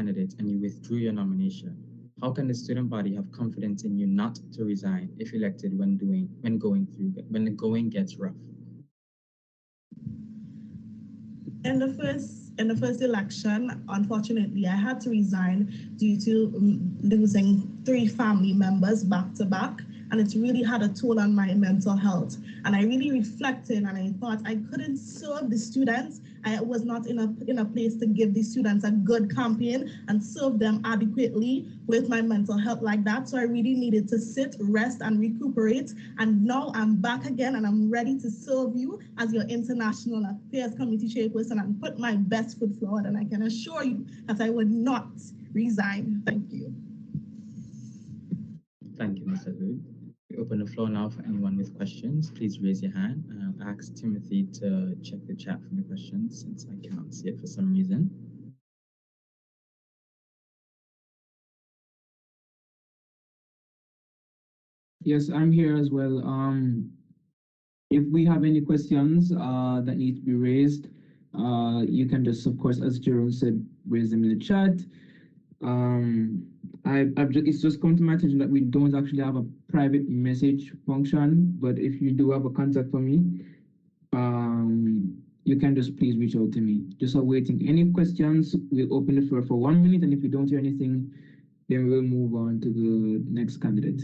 candidate and you withdrew your nomination, how can the student body have confidence in you not to resign if elected when the going gets rough? In the first election, unfortunately, I had to resign due to losing 3 family members back to back, and it's really had a toll on my mental health. And I really reflected, and I thought I couldn't serve the students. I was not in a place to give the students a good campaign and serve them adequately with my mental health like that. So I really needed to sit, rest, and recuperate. And now I'm back again, and I'm ready to serve you as your International Affairs Committee chairperson and put my best foot forward. And I can assure you that I would not resign. Thank you. Thank you, Mr. Hood. We open the floor now for anyone with questions. Please raise your hand, and I'll ask Timothy to check the chat for the questions since I cannot see it for some reason. Yes, I'm here as well. If we have any questions that need to be raised, you can just, of course, as Jerome said, raise them in the chat. It's just come to my attention that we don't actually have a private message function, but if you do have a contact for me, you can just please reach out to me. Just awaiting any questions. We'll open the floor for 1 minute, and if we don't hear anything, then we'll move on to the next candidate.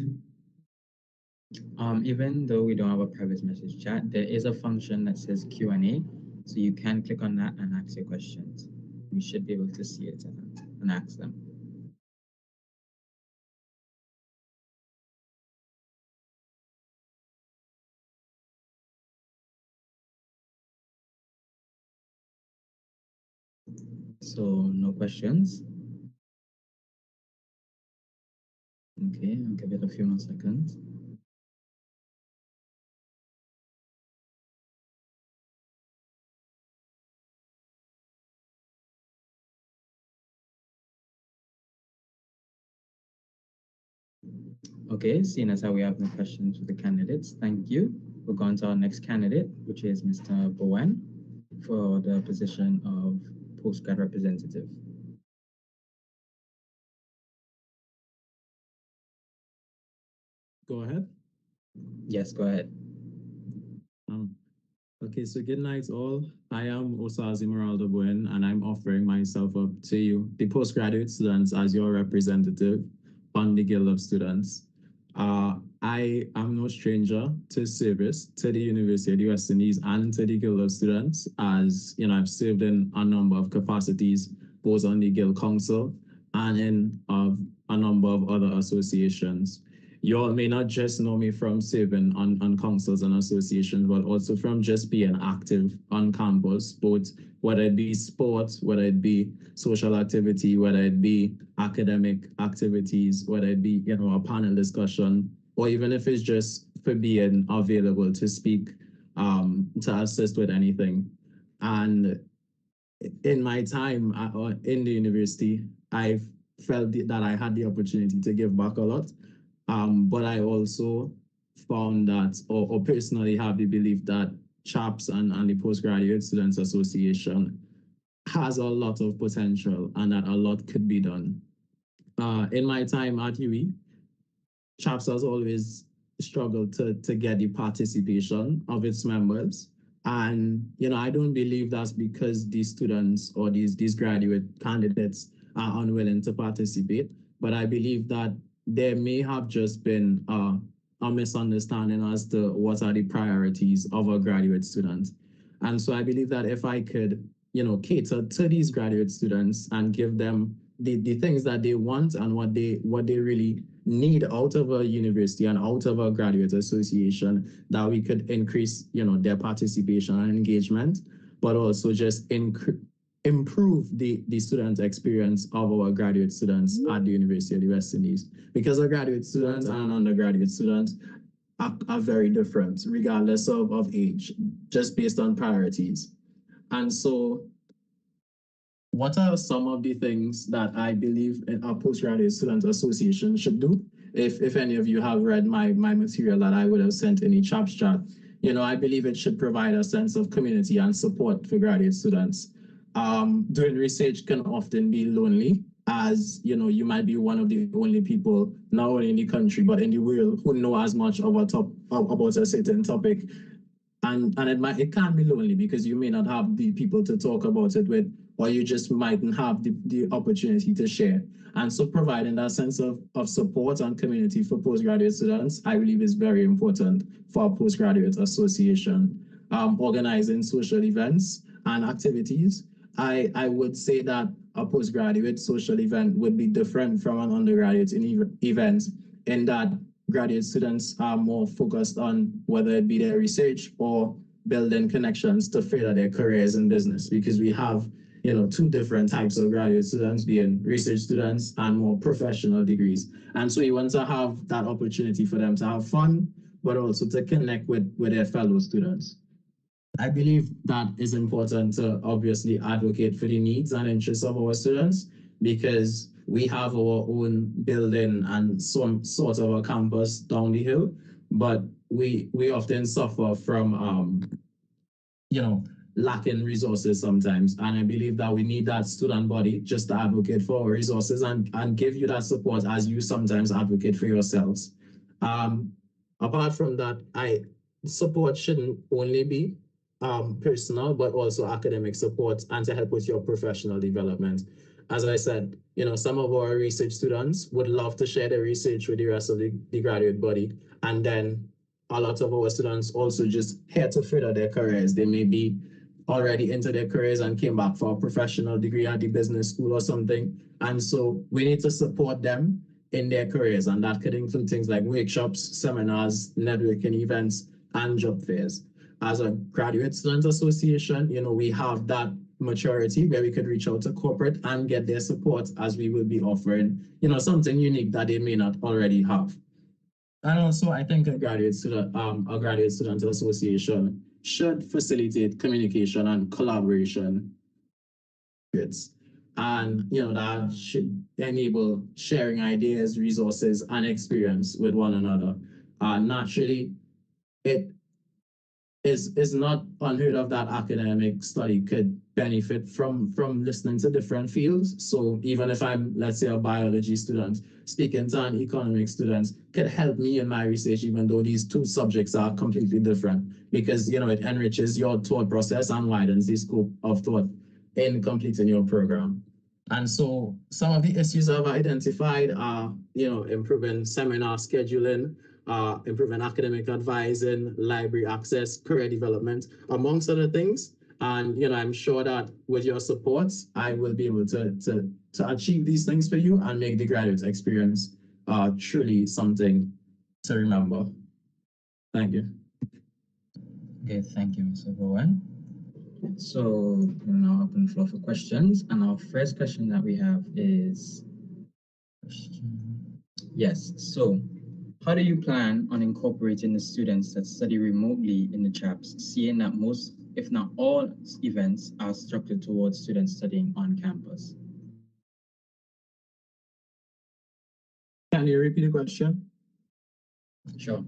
Even though we don't have a private message chat, there is a function that says Q&A, so you can click on that and ask your questions. You should be able to see it and ask them. So no questions. Okay, I'll give it a few more seconds. Okay, seeing as how we have no questions for the candidates, thank you. We'll go on to our next candidate, which is Mr. Bowen for the position of postgrad representative. Go ahead. Yes, go ahead. Okay, so good night all. I am Osazi Moraldo Bowen, and I'm offering myself up to you, the postgraduate students, as your representative on the Guild of Students. I am no stranger to service to the University of the West Indies and to the Guild of Students, as you know, I've served in a number of capacities, both on the Guild Council and in a number of other associations. You all may not just know me from serving on councils and associations, but also from just being active on campus, both whether it be sports, whether it be social activity, whether it be academic activities, whether it be, you know, a panel discussion, or even if it's just for being available to speak, to assist with anything. And in my time in the university, I've felt that I had the opportunity to give back a lot. But I also found that, or personally have the belief that CHAPS and the Postgraduate Students Association has a lot of potential and that a lot could be done. In my time at UWI, CHAPS has always struggled to get the participation of its members. And, you know, I don't believe that's because these students or these graduate candidates are unwilling to participate, but I believe that there may have just been a misunderstanding as to what are the priorities of our graduate students. And so I believe that if I could, you know, cater to these graduate students and give them the things that they want and what they really need out of a university and out of a graduate association, that we could increase, you know, their participation and engagement, but also just improve the student experience of our graduate students at the University of the West Indies. Because our graduate students and undergraduate students are very different, regardless of age, just based on priorities. And so what are some of the things that I believe our Postgraduate Students Association should do? If any of you have read my material that I would have sent in the CHAPS chat, you know, I believe it should provide a sense of community and support for graduate students. Doing research can often be lonely, as you might be one of the only people, not only in the country, but in the world, who know as much of about a certain topic. And it can be lonely because you may not have the people to talk about it with, or you just mightn't have the opportunity to share. And so providing that sense of support and community for postgraduate students, I believe is very important for our postgraduate association. Organizing social events and activities, I would say that a postgraduate social event would be different from an undergraduate event in that graduate students are more focused on whether it be their research or building connections to further their careers in business, because we have two different types of graduate students, being research students and more professional degrees. And so you want to have that opportunity for them to have fun, but also to connect with their fellow students. I believe that is important to obviously advocate for the needs and interests of our students, because we have our own building and some sort of a campus down the hill, but we often suffer from lacking resources sometimes. And I believe that we need that student body just to advocate for our resources and give you that support as you sometimes advocate for yourselves. Apart from that, support shouldn't only be personal, but also academic support and to help with your professional development. As I said, some of our research students would love to share their research with the rest of the graduate body. And then a lot of our students also just here to further their careers. They may be already into their careers and came back for a professional degree at the business school or something. And so we need to support them in their careers. And that could include things like workshops, seminars, networking events, and job fairs. As a graduate student association, we have that maturity where we could reach out to corporate and get their support, as we will be offering, something unique that they may not already have. And also, I think a graduate student association should facilitate communication and collaboration. And that should enable sharing ideas, resources, and experience with one another. Naturally, it is not unheard of that academic study could benefit from listening to different fields. So even if I'm, let's say, a biology student, speaking to an economic student could help me in my research, even though these two subjects are completely different, because it enriches your thought process and widens the scope of thought in completing your program. And so some of the issues I've identified are, improving seminar scheduling, improving academic advising, library access, career development, amongst other things. And I'm sure that with your support, I will be able to achieve these things for you and make the graduate experience truly something to remember. Thank you. Okay, thank you, Mr. Bowen. So we're now open the floor for questions. And our first question that we have is, yes, so how do you plan on incorporating the students that study remotely in the CHAPS, seeing that most, if not all, events are structured towards students studying on campus? Can you repeat the question? Sure.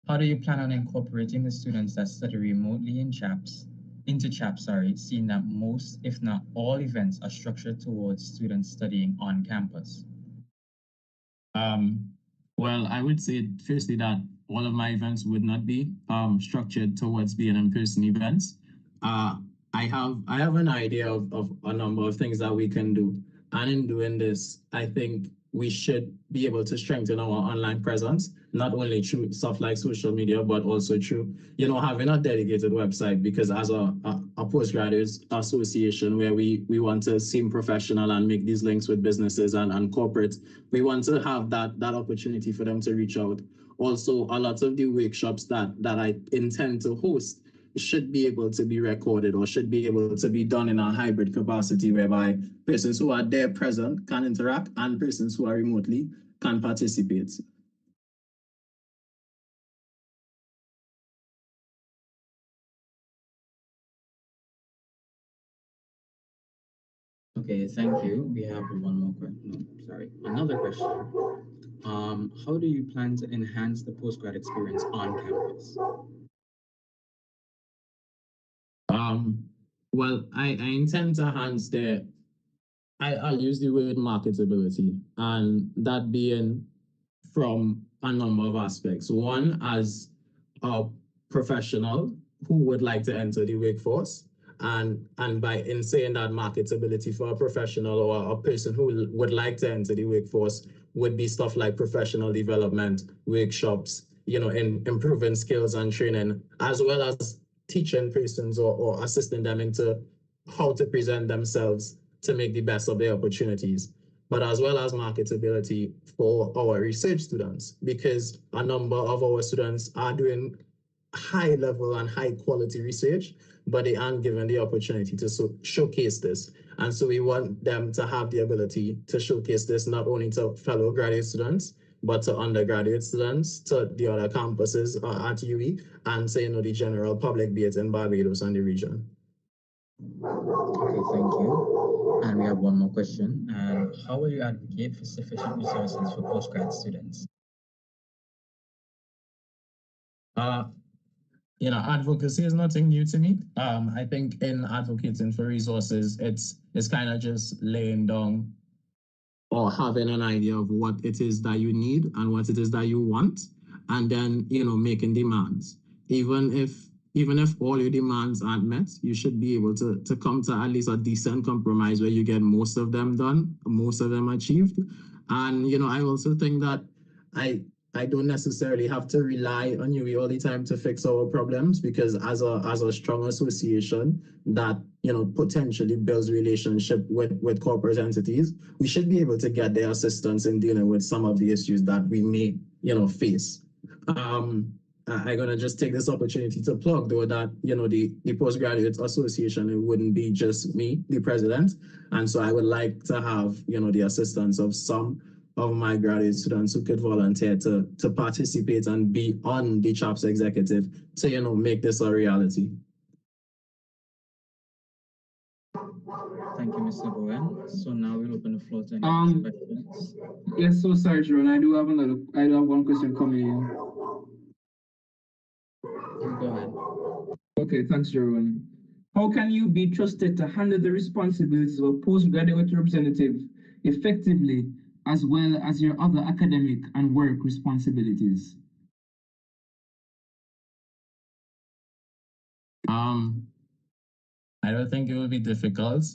How do you plan on incorporating the students that study remotely into CHAPS, seeing that most, if not all, events are structured towards students studying on campus? Well, I would say firstly that all of my events would not be structured towards being in-person events. I have an idea of a number of things that we can do. And in doing this, I think we should be able to strengthen our online presence, not only through stuff like social media, but also through, having a dedicated website, because as a postgraduate association where we want to seem professional and make these links with businesses and corporate, we want to have that opportunity for them to reach out. Also, a lot of the workshops that I intend to host should be able to be recorded or should be able to be done in a hybrid capacity, whereby persons who are there present can interact and persons who are remotely can participate. Okay, thank you. We have one more question. No, sorry, another question. How do you plan to enhance the postgrad experience on campus? Well, I intend to enhance the I'll use the word marketability, and that being from a number of aspects. One, as a professional who would like to enter the workforce, and by in saying that marketability for a professional or a person who would like to enter the workforce would be stuff like professional development, workshops, in improving skills and training, as well as teaching persons or assisting them into how to present themselves to make the best of their opportunities, but as well as marketability for our research students, because a number of our students are doing high level and high quality research, but they aren't given the opportunity to showcase this. And so we want them to have the ability to showcase this not only to fellow graduate students, but to undergraduate students, to the other campuses at UWI, and to the general public, be it in Barbados and the region. Okay, thank you. And we have one more question. How will you advocate for sufficient resources for postgrad students? Advocacy is nothing new to me. I think in advocating for resources, it's kind of just laying down or having an idea of what it is that you need and what it is that you want, and then making demands. Even if all your demands aren't met, you should be able to come to at least a decent compromise where you get most of them done, most of them achieved. And I also think that I don't necessarily have to rely on UWI all the time to fix our problems, because as a strong association that potentially builds relationship with corporate entities, we should be able to get their assistance in dealing with some of the issues that we may face. I'm gonna just take this opportunity to plug though that the Postgraduate Association, it wouldn't be just me, the president, and so I would like to have the assistance of some of my graduate students who could volunteer to participate and be on the CHAPS executive to make this a reality. Thank you, Mr. Bowen. So now we'll open the floor to any questions. Yes, so sorry, Jerome. I do have one question coming in. Go ahead. Okay, thanks, Jerome. How can you be trusted to handle the responsibilities of a postgraduate representative effectively, as well as your other academic and work responsibilities? I don't think it will be difficult,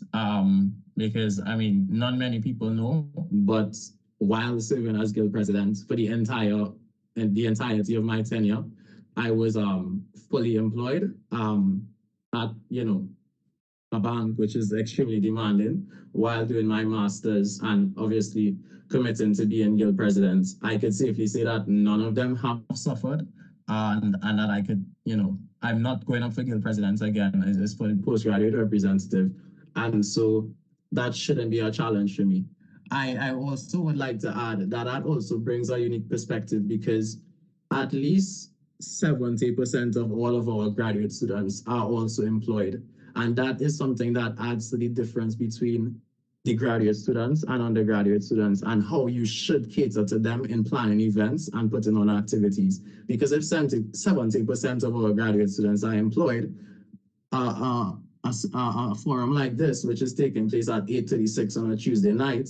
because not many people know, but while serving as guild president for the entirety of my tenure, I was fully employed at a bank, which is extremely demanding, while doing my master's and obviously committing to being guild president. I could safely say that none of them have suffered, and that I could, I'm not going up for guild president again. It's for postgraduate representative, and so that shouldn't be a challenge for me. I also would like to add that also brings a unique perspective, because at least 70% of all of our graduate students are also employed. And that is something that adds to the difference between the graduate students and undergraduate students, and how you should cater to them in planning events and putting on activities. Because if 70% of our graduate students are employed, a forum like this, which is taking place at 8:36 on a Tuesday night,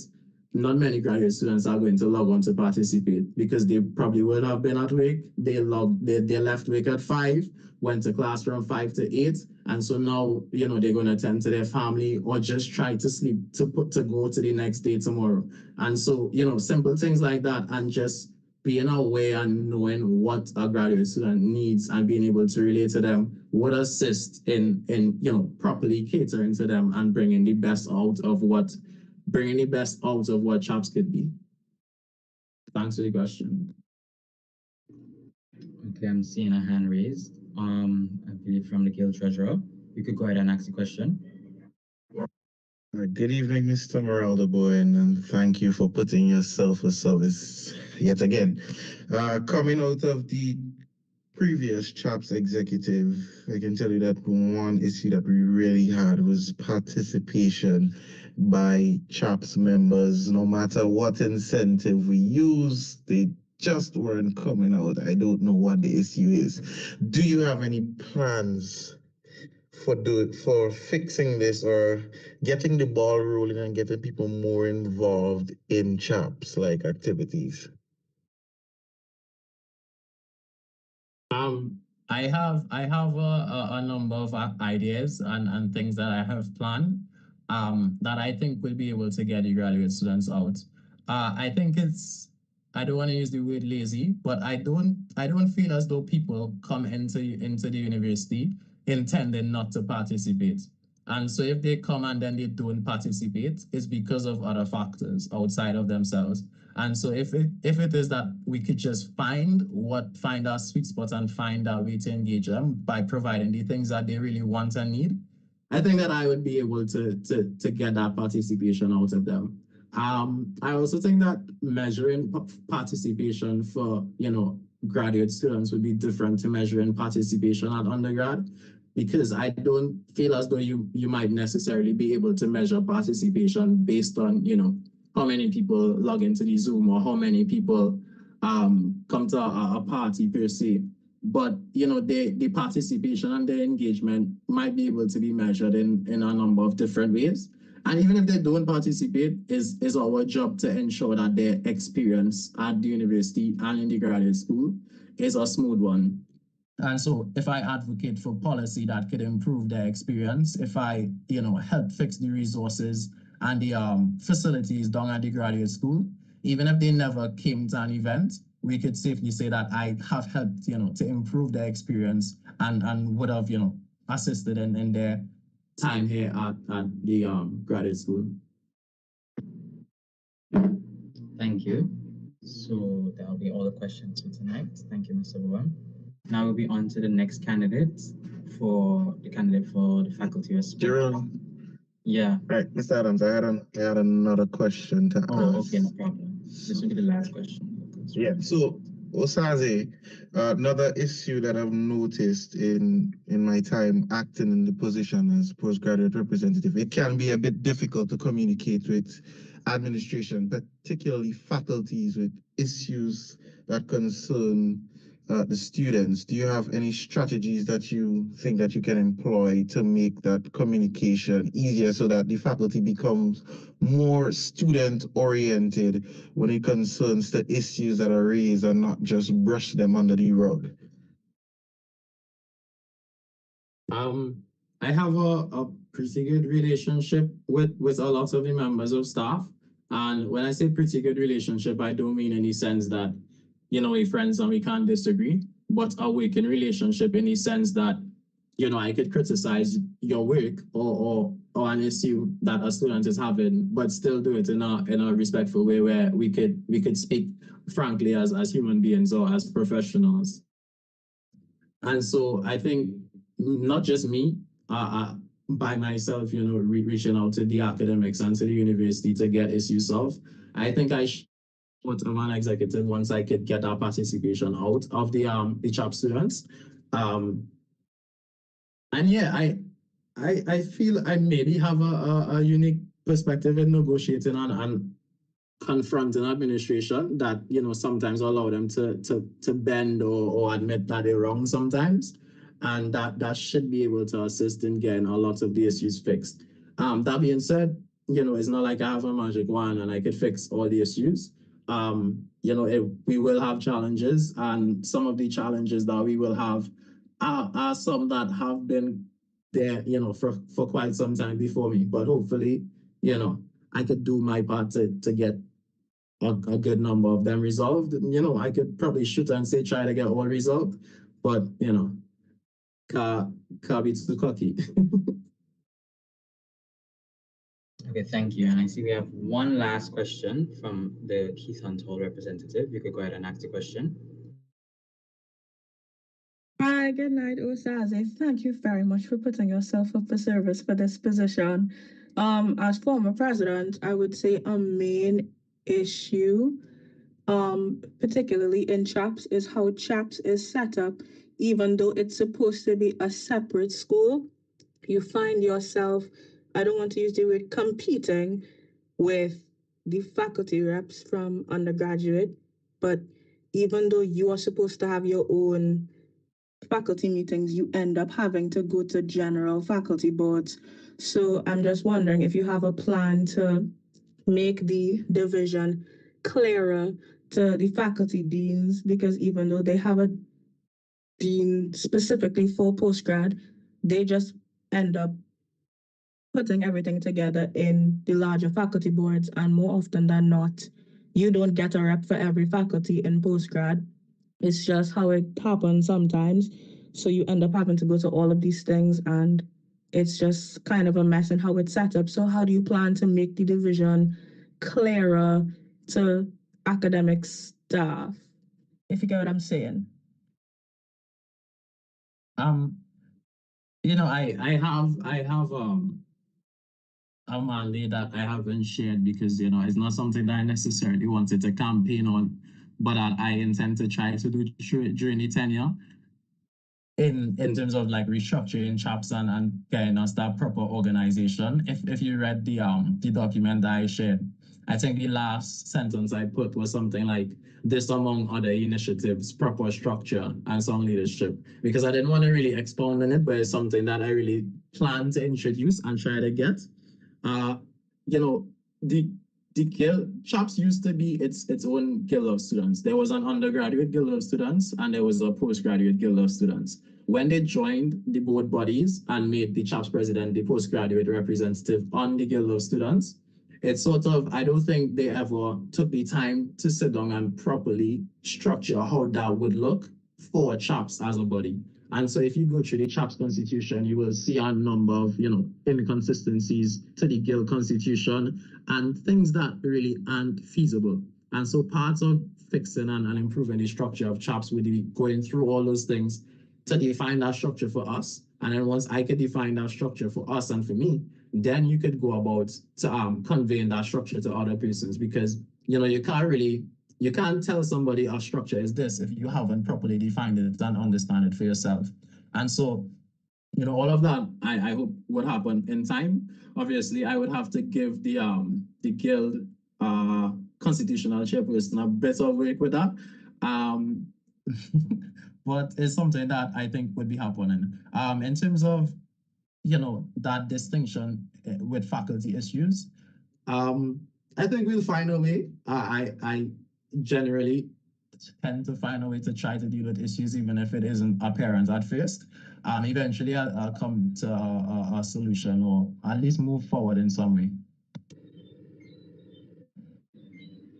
not many graduate students are going to log on to participate, because they probably would have been at work. They left work at 5, went to class from 5 to 8, and so now they're going to attend to their family or just try to sleep to go to the next day tomorrow. And so simple things like that, and just being aware and knowing what a graduate student needs and being able to relate to them would assist in properly catering to them and bringing the best out of what CHAPS could be. Thanks for the question. Okay, I'm seeing a hand raised. I believe from the guild treasurer. You could go ahead and ask the question. Good evening, Mr. Meraldo Bowen, and thank you for putting yourself of service yet again. Coming out of the previous CHAPS executive, I can tell you that one issue that we really had was participation by CHAPS members. No matter what incentive we use, they just weren't coming out. I don't know what the issue is. Do you have any plans for fixing this or getting the ball rolling and getting people more involved in CHAPS like activities? I have a number of ideas and things that I have planned that I think will be able to get the graduate students out. I think I don't want to use the word lazy, but I don't feel as though people come into the university intending not to participate. And so if they come and then they don't participate, it's because of other factors outside of themselves. And so if it is that we could just find our sweet spot and find our way to engage them by providing the things that they really want and need, I think that I would be able to get that participation out of them. I also think that measuring participation for graduate students would be different to measuring participation at undergrad, because I don't feel as though you might necessarily be able to measure participation based on how many people log into the Zoom or how many people come to a party per se. But the participation and the engagement might be able to be measured in a number of different ways. And even if they don't participate, is our job to ensure that their experience at the university and in the graduate school is a smooth one. And so if I advocate for policy that could improve their experience, if I help fix the resources and the facilities down at the graduate school, even if they never came to an event, we could safely say that I have helped, to improve their experience and would have, assisted in their time here at the graduate school. Thank you. So that'll be all the questions for tonight. Thank you, Mr. Bowen. Now we'll be on to the next candidate for the Faculty of Sport. Jerome. Yeah. Right, Mr. Adams, I had another question to ask. Okay, no problem. This will be the last question. Yeah. So, Osaze, another issue that I've noticed in my time acting in the position as postgraduate representative, it can be a bit difficult to communicate with administration, particularly faculties with issues that concern the students. Do you have any strategies that you think that you can employ to make that communication easier so that the faculty becomes more student oriented when it concerns the issues that are raised and not just brush them under the rug? I have a pretty good relationship with a lot of the members of staff. And when I say pretty good relationship, I don't mean in the sense that, we're friends and we can't disagree, but a working relationship in the sense that, I could criticize your work or an issue that a student is having, but still do it in a respectful way where we could speak frankly as human beings or as professionals. And so I think not just me, by myself, reaching out to the academics and to the university to get issues solved. I think I should put of an executive once I could get our participation out of the CHAP students. And yeah, I feel I maybe have a unique perspective in negotiating and confronting administration that sometimes allow them to bend or admit that they're wrong sometimes. And that should be able to assist in getting a lot of the issues fixed. That being said, it's not like I have a magic wand and I could fix all the issues. We will have challenges, and some of the challenges that we will have are some that have been there, for quite some time before me. But hopefully, I could do my part to get a good number of them resolved. I could probably shoot and say try to get all resolved, but can't be too cocky. Okay, thank you. And I see we have one last question from the Keith-On Toll representative. You could go ahead and ask the question. Hi, good night, Osaze. Thank you very much for putting yourself up for service for this position. As former president, I would say a main issue, particularly in CHAPS, is how CHAPS is set up. Even though it's supposed to be a separate school, you find yourself, I don't want to use the word competing with the faculty reps from undergraduate, but even though you are supposed to have your own faculty meetings, you end up having to go to general faculty boards. So I'm just wondering if you have a plan to make the division clearer to the faculty deans, because even though they have a dean specifically for postgrad, they just end up putting everything together in the larger faculty boards, and more often than not, you don't get a rep for every faculty in postgrad. It's just how it happens sometimes. So you end up having to go to all of these things, and it's just kind of a mess in how it's set up. So how do you plan to make the division clearer to academic staff, if you get what I'm saying? You know, I have a mandate that I haven't shared because, you know, it's not something that I necessarily wanted to campaign on, but I intend to try to do during the tenure in terms of like restructuring CHAPS and getting us that proper organization. If you read the document that I shared, I think the last sentence I put was something like this among other initiatives, proper structure and some leadership, because I didn't want to really expound on it, but it's something that I really plan to introduce and try to get. You know, the guild CHAPS used to be its own guild of students. There was an undergraduate guild of students and there was a postgraduate guild of students. When they joined the board bodies and made the CHAPS president the postgraduate representative on the guild of students, it's sort of, I don't think they ever took the time to sit down and properly structure how that would look for CHAPS as a body. And so if you go through the CHAPS constitution, you will see a number of, you know, inconsistencies to the guild constitution and things that really aren't feasible. And so parts of fixing and improving the structure of CHAPS would be going through all those things to define that structure for us. And then once I could define that structure for us and for me, then you could go about to conveying that structure to other persons, because, you know, you can't tell somebody our structure is this if you haven't properly defined it and understand it for yourself. And so, you know, all of that I hope would happen in time. Obviously, I would have to give the guild constitutional chairperson a bit of work with that. But it's something that I think would be happening. In terms of, you know, that distinction with faculty issues, I think we'll find a way. I generally tend to find a way to try to deal with issues, even if it isn't apparent at first. Eventually, I'll come to a solution, or at least move forward in some way.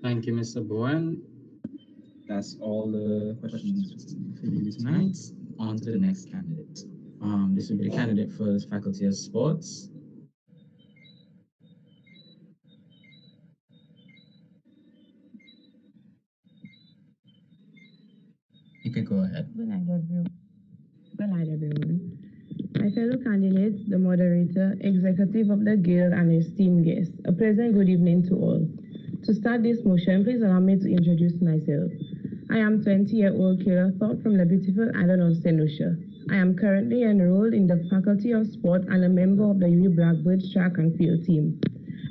Thank you, Mr. Bowen. That's all the questions for you tonight. On to the next candidate. This will be the candidate for the Faculty of Sports. You could go ahead. Good night, everyone. My fellow candidates, the moderator, executive of the Guild, and esteemed guests, a pleasant good evening to all. To start this motion, please allow me to introduce myself. I am 20-year-old Kayla Thorpe from the beautiful island of St. Lucia. I am currently enrolled in the Faculty of Sport and a member of the UWI Blackbirds track and field team.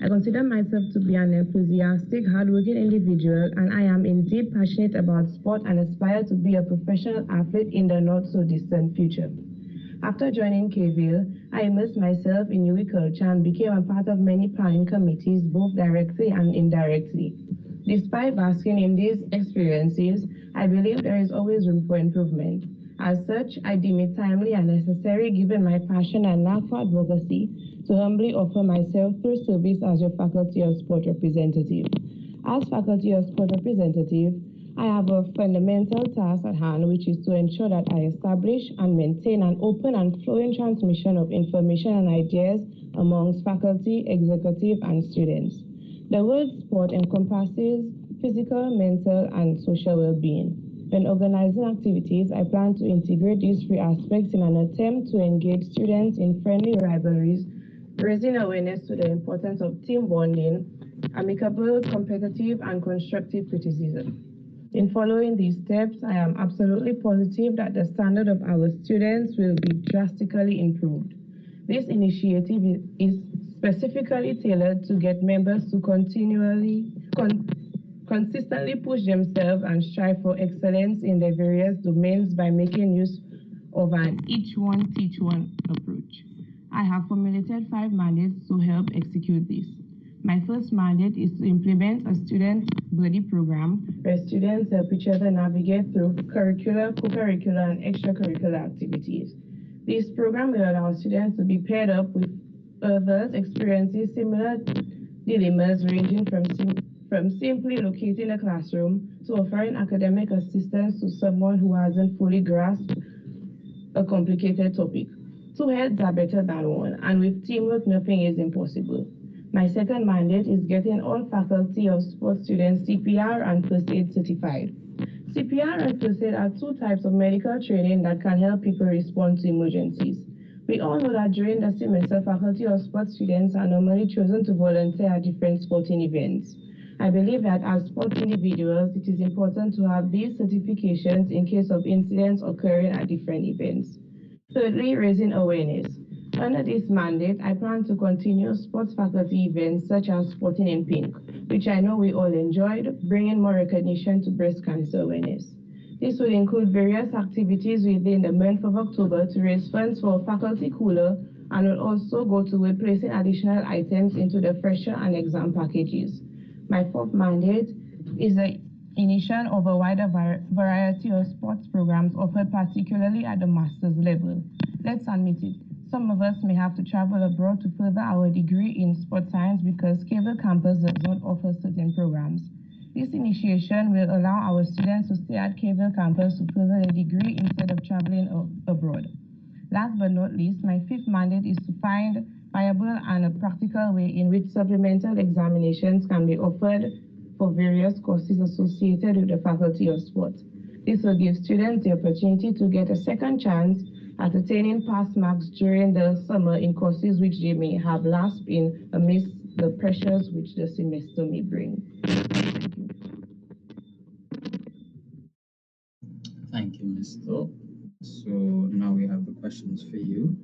I consider myself to be an enthusiastic, hardworking individual, and I am indeed passionate about sport and aspire to be a professional athlete in the not-so-distant future. After joining KVIL, I immersed myself in UWI culture and became a part of many planning committees, both directly and indirectly. Despite basking in these experiences, I believe there is always room for improvement. As such, I deem it timely and necessary, given my passion and love for advocacy, to humbly offer myself through service as your Faculty of Sport representative. As Faculty of Sport representative, I have a fundamental task at hand, which is to ensure that I establish and maintain an open and flowing transmission of information and ideas amongst faculty, executive, and students. The word sport encompasses physical, mental, and social well-being. When organizing activities, I plan to integrate these three aspects in an attempt to engage students in friendly rivalries, raising awareness to the importance of team bonding, amicable, competitive, and constructive criticism. In following these steps, I am absolutely positive that the standard of our students will be drastically improved. This initiative is specifically tailored to get members to consistently push themselves and strive for excellence in their various domains by making use of an each one teach one approach. I have formulated 5 mandates to help execute this. My first mandate is to implement a student buddy program where students help each other navigate through curricular, co-curricular, and extracurricular activities. This program will allow students to be paired up with others experiencing similar dilemmas ranging from simply locating a classroom to offering academic assistance to someone who hasn't fully grasped a complicated topic. 2 heads are better than one, and with teamwork, nothing is impossible. My second mandate is getting all faculty of sports students CPR and first aid certified. CPR and first aid are 2 types of medical training that can help people respond to emergencies. We all know that during the semester, faculty of sports students are normally chosen to volunteer at different sporting events. I believe that as sports individuals, it is important to have these certifications in case of incidents occurring at different events. Thirdly, raising awareness. Under this mandate, I plan to continue sports faculty events such as Sporting in Pink, which I know we all enjoyed, bringing more recognition to breast cancer awareness. This will include various activities within the month of October to raise funds for faculty cooler, and will also go toward placing additional items into the fresher and exam packages. My fourth mandate is the initiation of a wider variety of sports programs offered particularly at the master's level. Let's admit it, some of us may have to travel abroad to further our degree in sports science because Cable Campus does not offer certain programs. This initiation will allow our students to stay at Cable Campus to further their degree instead of traveling abroad. Last but not least, my fifth mandate is to find viable and a practical way in which supplemental examinations can be offered for various courses associated with the Faculty of Sport. This will give students the opportunity to get a second chance at attaining pass marks during the summer in courses which they may have lapsed in amidst the pressures which the semester may bring. Thank you, Ms. Thorpe. So now we have the questions for you.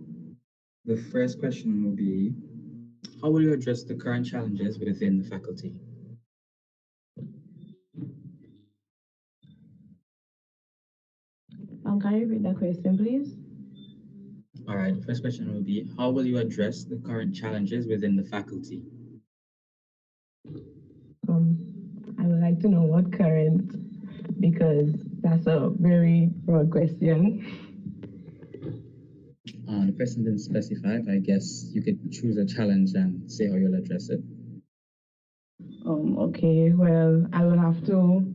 The first question will be, how will you address the current challenges within the faculty? Can you repeat that question, please? All right, the first question will be, how will you address the current challenges within the faculty? I would like to know what current, because that's a very broad question. The person didn't specify, but I guess you could choose a challenge and say how you'll address it. Okay, well, I will have to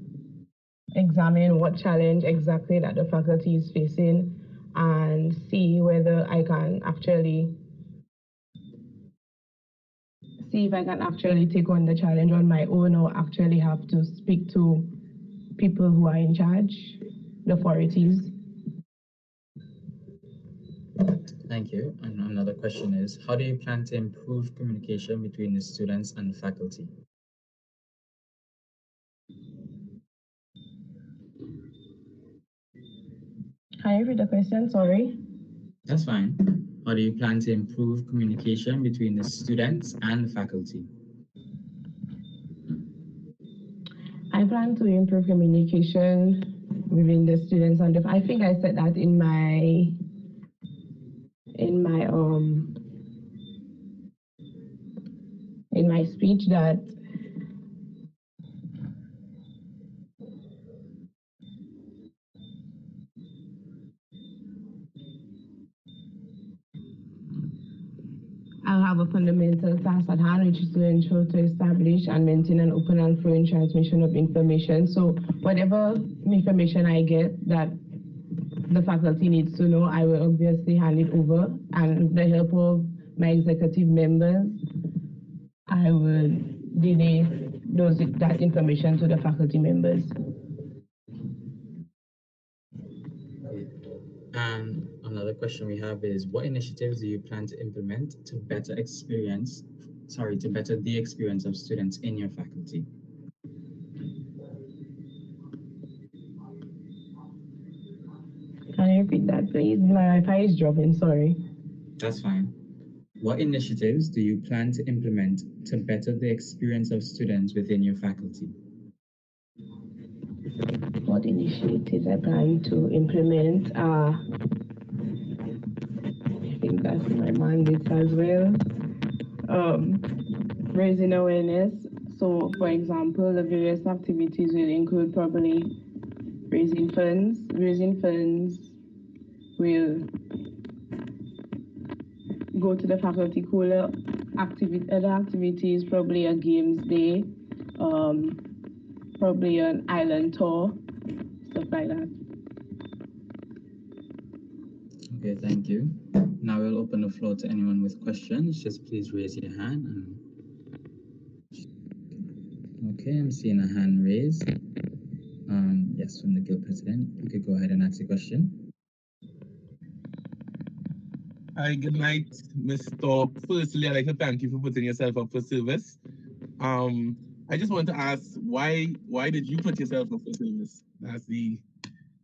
examine what challenge exactly that the faculty is facing and see whether I can actually see if I can actually take on the challenge on my own or actually have to speak to people who are in charge, the authorities. Thank you. And another question is, how do you plan to improve communication between the students and the faculty? Can you read the question? Sorry. That's fine. How do you plan to improve communication between the students and the faculty? I plan to improve communication within the students and I think I said that in my speech that I'll have a fundamental task at hand, which is to ensure to establish and maintain an open and flowing transmission of information. So whatever information I get that the faculty needs to know, I will obviously hand it over. And with the help of my executive members, I will relay that information to the faculty members. And another question we have is, what initiatives do you plan to implement to better the experience of students in your faculty? Can you repeat that, please? My Wi-Fi is dropping, sorry. That's fine. What initiatives do you plan to implement to better the experience of students within your faculty? What initiatives I plan to implement? my mandates as well. Raising awareness. So, for example, the various activities will include probably raising funds. Raising funds will go to the faculty cooler. Other activities, probably a games day, probably an island tour, stuff like that. Okay, thank you. Now we'll open the floor to anyone with questions. Just please raise your hand. Okay, I'm seeing a hand raised. Yes, from the guild president. You could go ahead and ask a question. Hi, good night, Mr. Firstly, I'd like to thank you for putting yourself up for service. I just want to ask, why did you put yourself up for service? That's the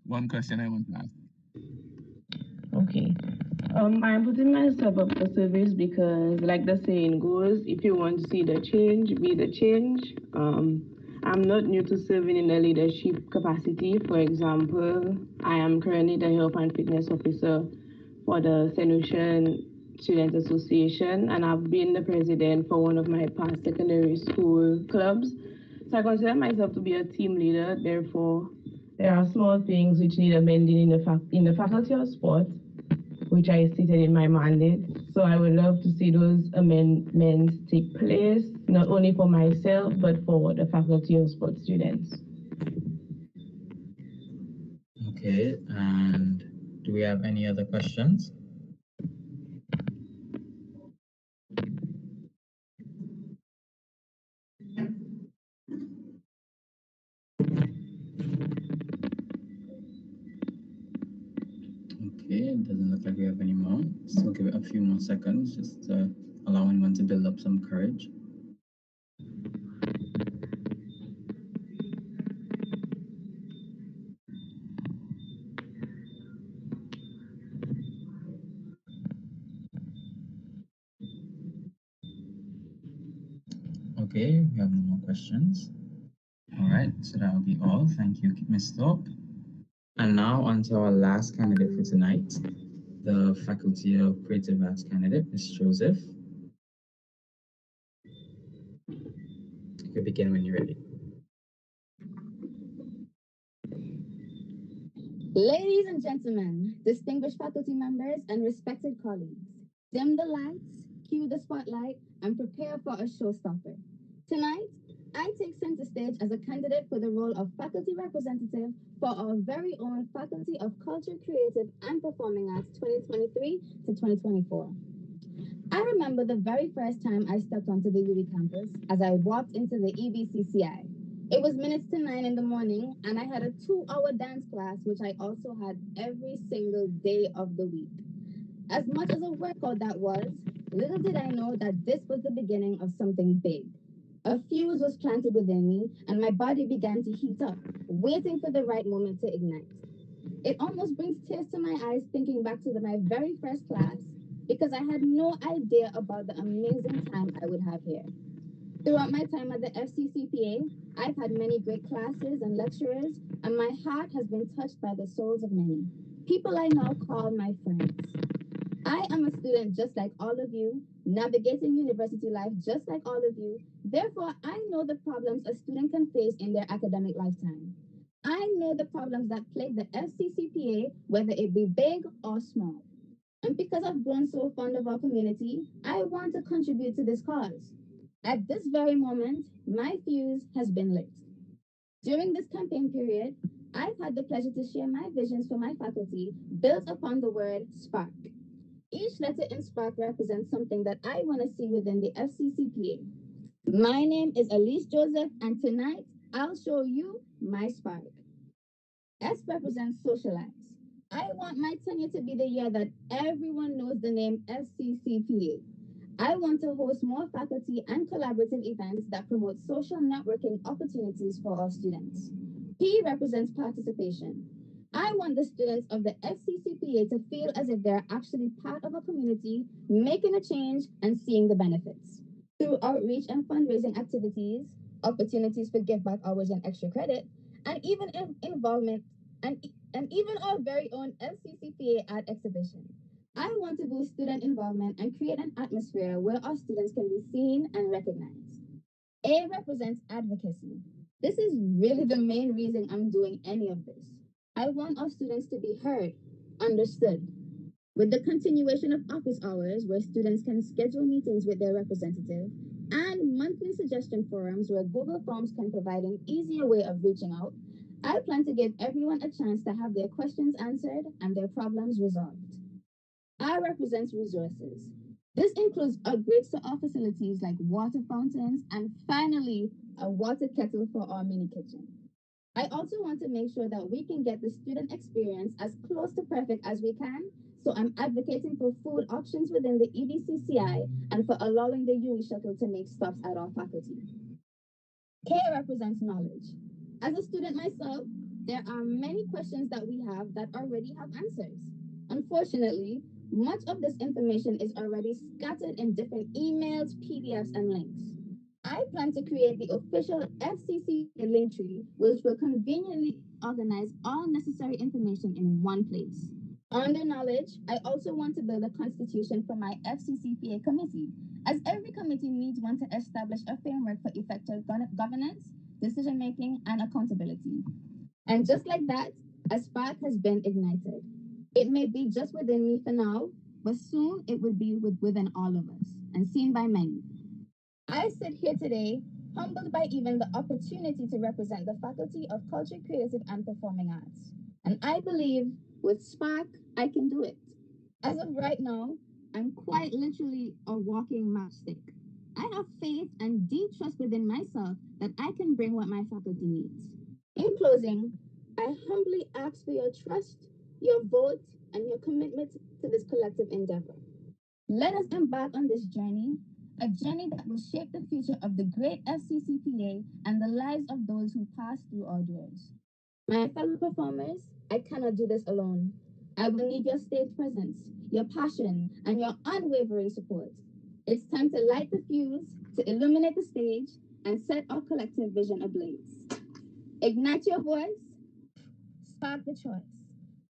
one question I want to ask. Okay. I'm putting myself up for service because, like the saying goes, if you want to see the change, be the change. I'm not new to serving in a leadership capacity. For example, I am currently the health and fitness officer for the St. Lucian Student Association, and I've been the president for one of my past secondary school clubs. So I consider myself to be a team leader. Therefore, there are small things which need amending in the faculty of sport, which I stated in my mandate. So I would love to see those amendments take place, not only for myself, but for the faculty of sport students. Okay, and do we have any other questions? Okay, it doesn't look like we have any more. So give it a few more seconds, just to allow anyone to build up some courage. Okay, we have no more questions. All right, so that will be all. Thank you, Ms. Thorpe. And now on to our last candidate for tonight, the Faculty of Creative Arts candidate, Ms. Joseph. You can begin when you're ready. Ladies and gentlemen, distinguished faculty members and respected colleagues, dim the lights, cue the spotlight, and prepare for a showstopper. Tonight, I take center stage as a candidate for the role of faculty representative for our very own Faculty of Culture, Creative, and Performing Arts 2023 to 2024. I remember the very first time I stepped onto the UWI campus as I walked into the EBCCI. It was minutes to 9 in the morning, and I had a 2-hour dance class, which I also had every single day of the week. As much as a workout that was, little did I know that this was the beginning of something big. A fuse was planted within me, and my body began to heat up, waiting for the right moment to ignite. It almost brings tears to my eyes thinking back to my very first class, because I had no idea about the amazing time I would have here. Throughout my time at the FCCPA, I've had many great classes and lecturers, and my heart has been touched by the souls of many, people I now call my friends. I am a student just like all of you, navigating university life just like all of you. Therefore, I know the problems a student can face in their academic lifetime. I know the problems that plague the FCCPA, whether it be big or small. And because I've grown so fond of our community, I want to contribute to this cause. At this very moment, my fuse has been lit. During this campaign period, I've had the pleasure to share my visions for my faculty built upon the word SPARK. Each letter in SPARK represents something that I want to see within the FCCPA. My name is Elise Joseph, and tonight I'll show you my SPARK. S represents socialize. I want my tenure to be the year that everyone knows the name FCCPA. I want to host more faculty and collaborative events that promote social networking opportunities for our students. P represents participation. I want the students of the FCCPA to feel as if they're actually part of a community, making a change and seeing the benefits. Through outreach and fundraising activities, opportunities for give back hours and extra credit, and even involvement and even our very own FCCPA art exhibition. I want to boost student involvement and create an atmosphere where our students can be seen and recognized. A represents advocacy. This is really the main reason I'm doing any of this. I want our students to be heard, understood. With the continuation of office hours, where students can schedule meetings with their representative, and monthly suggestion forums where Google Forms can provide an easier way of reaching out, I plan to give everyone a chance to have their questions answered and their problems resolved. I represents resources. This includes upgrades to our facilities like water fountains and finally a water kettle for our mini kitchen. I also want to make sure that we can get the student experience as close to perfect as we can, so I'm advocating for food options within the EBCCI and for allowing the UE shuttle to make stops at our faculty. K represents knowledge. As a student myself, there are many questions that we have that already have answers. Unfortunately, much of this information is already scattered in different emails, PDFs, and links. I plan to create the official FCC link tree, which will conveniently organize all necessary information in one place. Under knowledge, I also want to build a constitution for my FCCPA committee, as every committee needs one to establish a framework for effective governance, decision making, and accountability. And just like that, a spark has been ignited. It may be just within me for now, but soon it will be within all of us and seen by many. I sit here today humbled by even the opportunity to represent the Faculty of Culture, Creative, and Performing Arts. And I believe with Spark, I can do it. As of right now, I'm quite literally a walking matchstick. I have faith and deep trust within myself that I can bring what my faculty needs. In closing, I humbly ask for your trust, your vote, and your commitment to this collective endeavor. Let us embark on this journey, a journey that will shape the future of the great FCCPA and the lives of those who pass through our doors. My fellow performers, I cannot do this alone. I will need your stage presence, your passion, and your unwavering support. It's time to light the fuse, to illuminate the stage, and set our collective vision ablaze. Ignite your voice, spark the choice.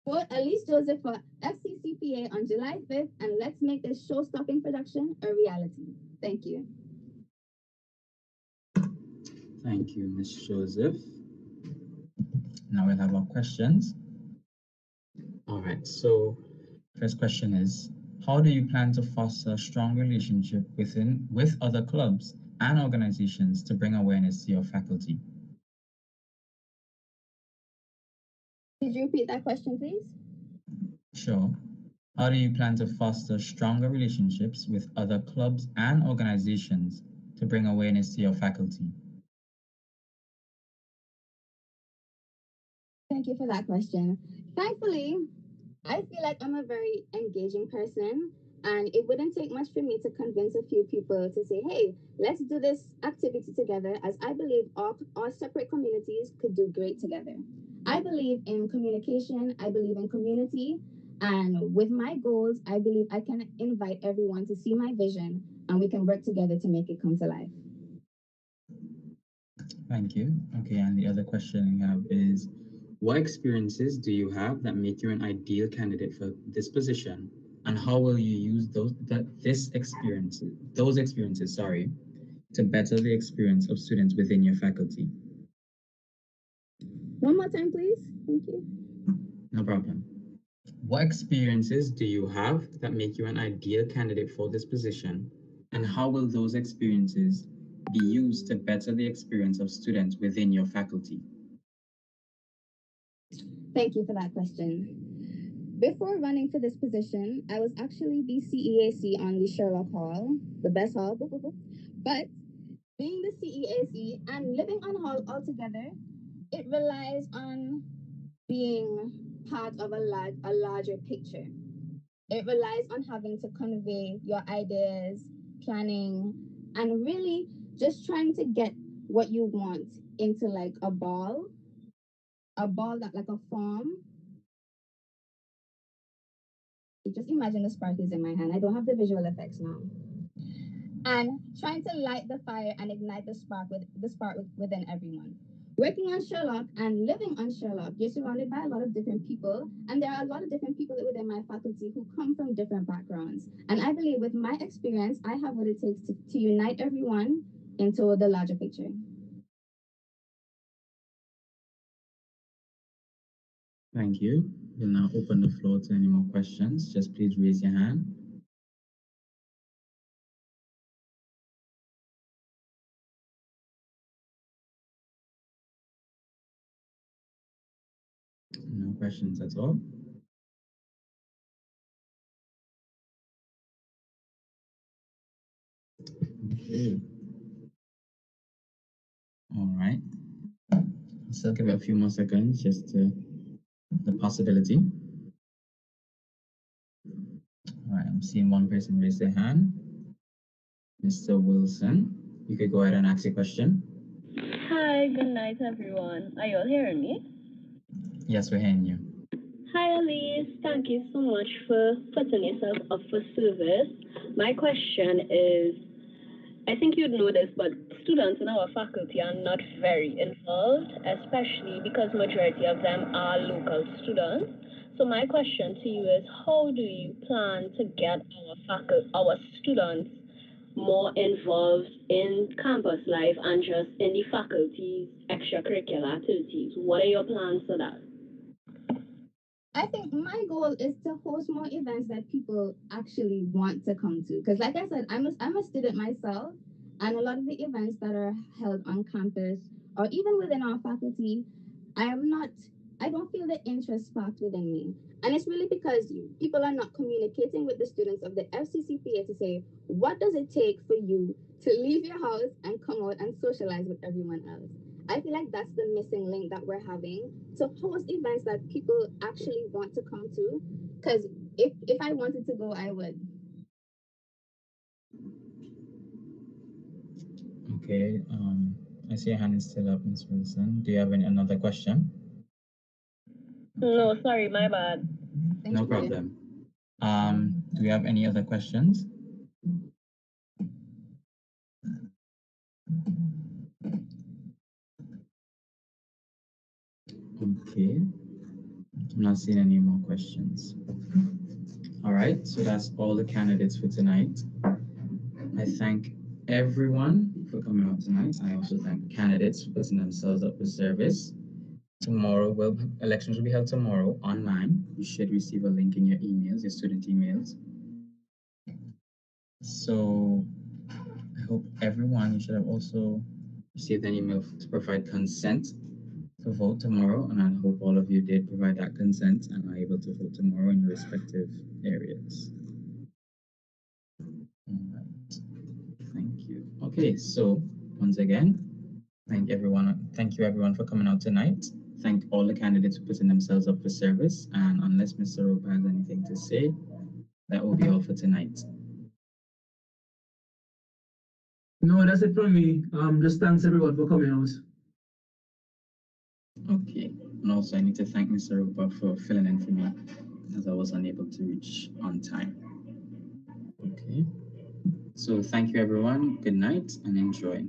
Vote Elise Joseph for FCCPA on July 5th, and let's make this show-stopping production a reality. Thank you. Thank you, Ms. Joseph. Now we'll have our questions. All right, so first question is, how do you plan to foster a strong relationship with other clubs and organizations to bring awareness to your faculty? Could you repeat that question, please? Sure. How do you plan to foster stronger relationships with other clubs and organizations to bring awareness to your faculty? Thank you for that question. Thankfully, I feel like I'm a very engaging person, and it wouldn't take much for me to convince a few people to say, hey, let's do this activity together, as I believe our separate communities could do great together. I believe in communication, I believe in community, and with my goals, I believe I can invite everyone to see my vision, and we can work together to make it come to life. Thank you. Okay, and the other question we have is, what experiences do you have that make you an ideal candidate for this position? And how will you use those experiences to better the experience of students within your faculty? One more time, please. Thank you. No problem. What experiences do you have that make you an ideal candidate for this position? And how will those experiences be used to better the experience of students within your faculty? Thank you for that question. Before running for this position, I was actually the CEAC on the Sherlock Hall, the best hall, but being the CEAC and living on hall altogether, it relies on being part of a larger picture. It relies on having to convey your ideas, planning, and really just trying to get what you want into like a ball that like a form. Just imagine the sparkles in my hand. I don't have the visual effects now. And trying to light the fire and ignite the spark within everyone. Working on Sherlock and living on Sherlock, you're surrounded by a lot of different people, and there are a lot of different people within my faculty who come from different backgrounds. And I believe with my experience, I have what it takes to unite everyone into the larger picture. Thank you. We'll now open the floor to any more questions. Just please raise your hand. No questions at all. Okay. All right. I'll still give it a few more seconds just to the possibility. All right, I'm seeing one person raise their hand. Mr. Wilson, you could go ahead and ask your question. Hi, good night, everyone. Are you all hearing me? Yes, we're hearing you. Hi, Elise. Thank you so much for putting yourself up for service. My question is, I think you'd know this, but students in our faculty are not very involved, especially because majority of them are local students. So my question to you is, how do you plan to get our students more involved in campus life and just in the faculty's extracurricular activities? What are your plans for that? I think my goal is to host more events that people actually want to come to. Because, like I said, I'm a student myself, and a lot of the events that are held on campus or even within our faculty, I don't feel the interest sparked within me. And it's really because people are not communicating with the students of the FCCPA to say, what does it take for you to leave your house and come out and socialize with everyone else? I feel like that's the missing link that we're having to host events that people actually want to come to. Because if I wanted to go, I would. Okay, I see your hand is still up, Ms. Wilson. Do you have another question? No, sorry, my bad. No problem. Do we have any other questions? Okay, I'm not seeing any more questions. All right, so that's all the candidates for tonight. I thank everyone for coming out tonight. I also thank candidates for putting themselves up for service. Tomorrow, elections will be held tomorrow online. You should receive a link in your emails, your student emails. So I hope everyone, you should have also received an email to provide consent to vote tomorrow, and I hope all of you did provide that consent and are able to vote tomorrow in your respective areas. All right. Thank you. Okay, so once again, thank you everyone for coming out tonight. Thank all the candidates for putting themselves up for service. And unless Mr. Roper has anything to say, that will be all for tonight. No, that's it from me. Just thanks everyone for coming out. Okay, and also I need to thank Mr. Roper for filling in for me as I was unable to reach on time. Okay, so thank you everyone. Good night and enjoy.